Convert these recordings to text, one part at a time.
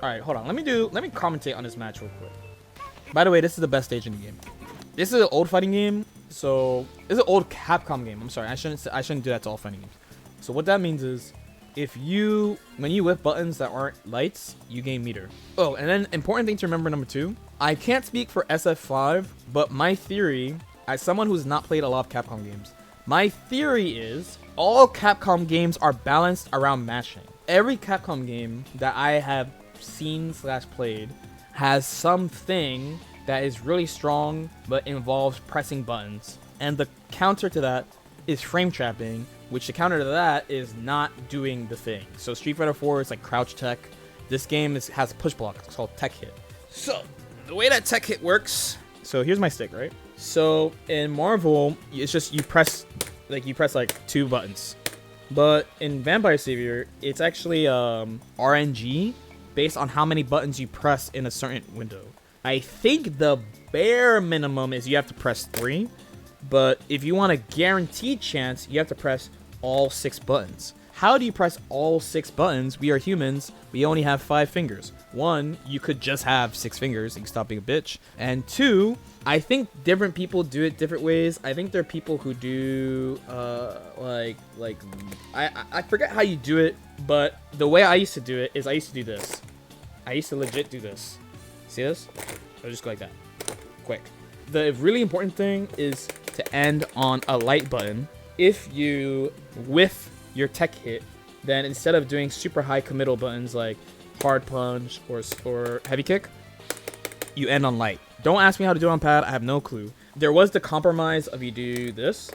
All right, hold on. Let me commentate on this match real quick. By the way, this is the best stage in the game. This is an old fighting game, so this is an old Capcom game. I'm sorry, I shouldn't do that to all fighting games. So what that means is, when you whip buttons that aren't lights, you gain meter. Oh, and then important thing to remember, number 2. I can't speak for SF5, but my theory, as someone who's not played a lot of Capcom games, my theory is all Capcom games are balanced around mashing. Every Capcom game that I have seen/played has something that is really strong but involves pressing buttons. And the counter to that is frame trapping, which the counter to that is not doing the thing. So Street Fighter 4 is like crouch tech. This game has a push block. It's called tech hit. So the way that tech hit works, so here's my stick, right? So in Marvel, it's just you press like 2 buttons. But in Vampire Savior, it's actually RNG based on how many buttons you press in a certain window. I think the bare minimum is you have to press 3, but if you want a guaranteed chance, you have to press all 6 buttons. How do you press all 6 buttons? We are humans. We only have 5 fingers. 1, you could just have 6 fingers. You can stop being a bitch. And 2, I think different people do it different ways. I think there are people who do I forget how you do it, but the way I used to do it is I used to do this. I used to legit do this. See this? I'll just go like that. Quick. The really important thing is to end on a light button. If you whiff your tech hit, then instead of doing super high committal buttons like hard punch or heavy kick, you end on light. Don't ask me how to do it on pad. I have no clue. There was the compromise of you do this,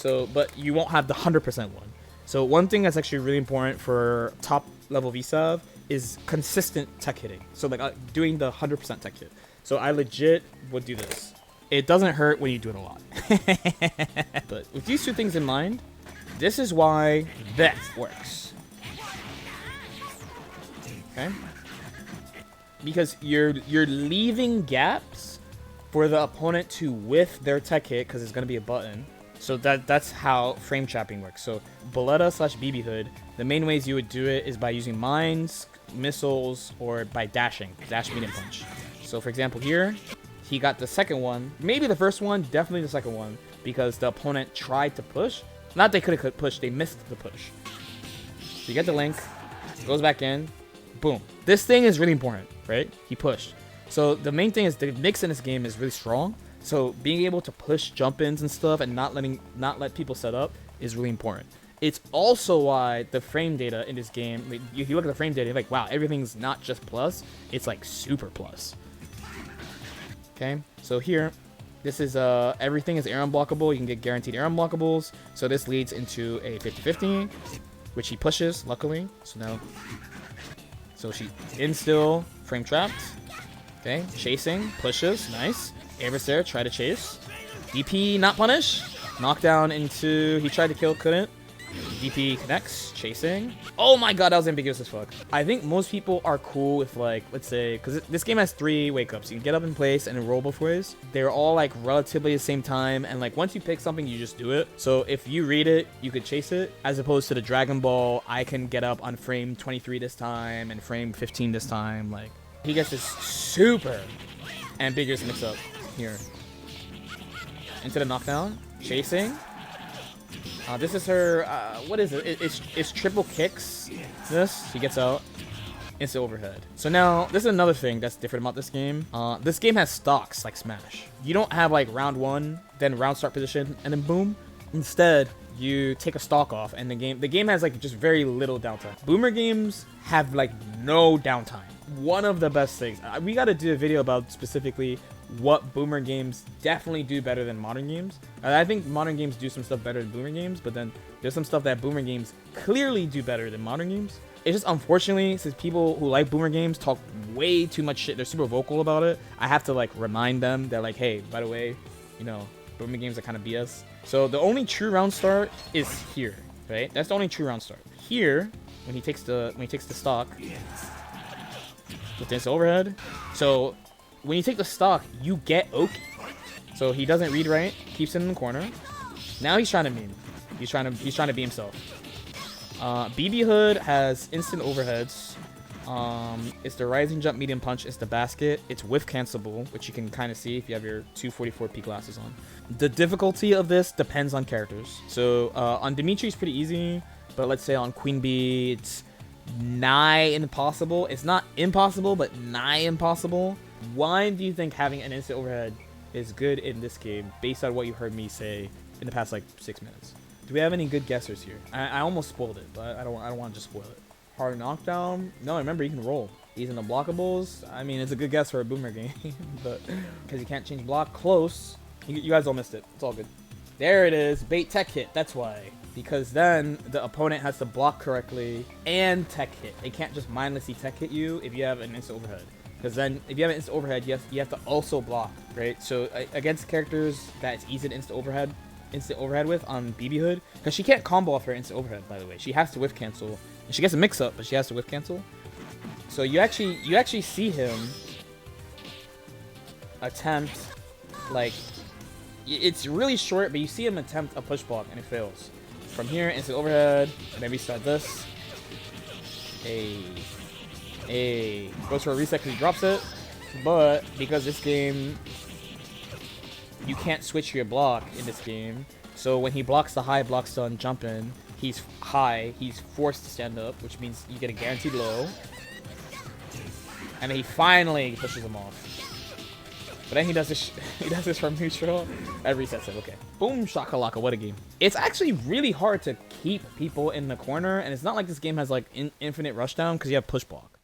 but you won't have the 100% one. So one thing that's actually really important for top level VSAV is consistent tech hitting. So like doing the 100% tech hit. So I legit would do this. It doesn't hurt when you do it a lot. But with these 2 things in mind, this is why that works. Okay? Because you're leaving gaps for the opponent to whiff their tech hit because it's going to be a button. So that's how frame trapping works. So Bulleta/BB Hood, the main ways you would do it is by using mines, missiles, or by dashing. Dash, medium punch. So for example here, he got the second one. Maybe the first one, definitely the second one. Because the opponent tried to push. Not they could have pushed, they missed the push. So you get the link, goes back in, boom. This thing is really important, right? He pushed. So the main thing is the mix in this game is really strong. So being able to push jump-ins and stuff and not let people set up is really important. It's also why the frame data in this game, like, if you look at the frame data, you're like, wow, everything's not just plus, it's like super plus. Okay, so here, this is everything is air unblockable. You can get guaranteed air unblockables. So this leads into a 50-50, which he pushes, luckily. So she instill, frame trapped. Okay, chasing, pushes, nice. Adversary, try to chase. DP, not punish. Knockdown into, he tried to kill, couldn't. DP connects, chasing. Oh my god, that was ambiguous as fuck. I think most people are cool with, like, let's say, because this game has 3 wake-ups. You can get up in place and roll both ways. They're all, like, relatively the same time, and, like, once you pick something, you just do it. So if you read it, you could chase it, as opposed to the Dragon Ball, I can get up on frame 23 this time, and frame 15 this time. Like, he gets this super ambiguous mix-up here. Into the knockdown, chasing. This is her, what is it? It's triple kicks. This, she gets out. Instant overhead. So now, this is another thing that's different about this game. This game has stocks like Smash. You don't have like round 1, then round start position, and then boom. Instead, you take a stock off, and the game has like just very little downtime. Boomer games have like no downtime. One of the best things. We got to do a video about specifically what boomer games definitely do better than modern games. I think modern games do some stuff better than boomer games, but then there's some stuff that boomer games clearly do better than modern games. It's just unfortunately, since people who like boomer games talk way too much shit, they're super vocal about it, I have to like remind them that like, hey, by the way, you know, boomer games are kind of BS. So the only true round start is here, right? That's the only true round start. Here, when he takes the stock, with this overhead. So when you take the stock, you get Oki. So he doesn't read right, keeps it in the corner. Now he's trying to meme. He's trying to be himself. BB Hood has instant overheads. It's the rising jump, medium punch. It's the basket. It's whiff cancelable, which you can kind of see if you have your 244p glasses on. The difficulty of this depends on characters. So on Dimitri, it's pretty easy, but let's say on Queen Bee, it's nigh impossible. It's not impossible, but nigh impossible. Why do you think having an instant overhead is good in this game, based on what you heard me say in the past like 6 minutes? Do we have any good guessers here? I almost spoiled it, but I don't want to just spoil it. Hard knockdown. No, remember you can roll. He's in the blockables. I mean, it's a good guess for a boomer game, but because you can't change block. Close. You guys all missed it. It's all good. There it is. Bait tech hit. That's why. Because then the opponent has to block correctly and tech hit. They can't just mindlessly tech hit you if you have an instant overhead. Because then if you have an instant overhead, you have to also block, right? So against characters that it's easy to instant overhead with on BB Hood, because she can't combo off her instant overhead, by the way. She has to whiff cancel. And she gets a mix up, but she has to whiff cancel. So you actually see him attempt, like, it's really short, but you see him attempt a push block and it fails. From here, instant overhead, and then restart this. Goes for a reset because he drops it. But because this game, you can't switch your block in this game. So when he blocks the high block stun jump in, he's high, he's forced to stand up, which means you get a guaranteed low. And then he finally pushes him off. But then he does this from neutral. That resets it. Okay. Boom shakalaka. What a game. It's actually really hard to keep people in the corner, and it's not like this game has like infinite rushdown because you have push block.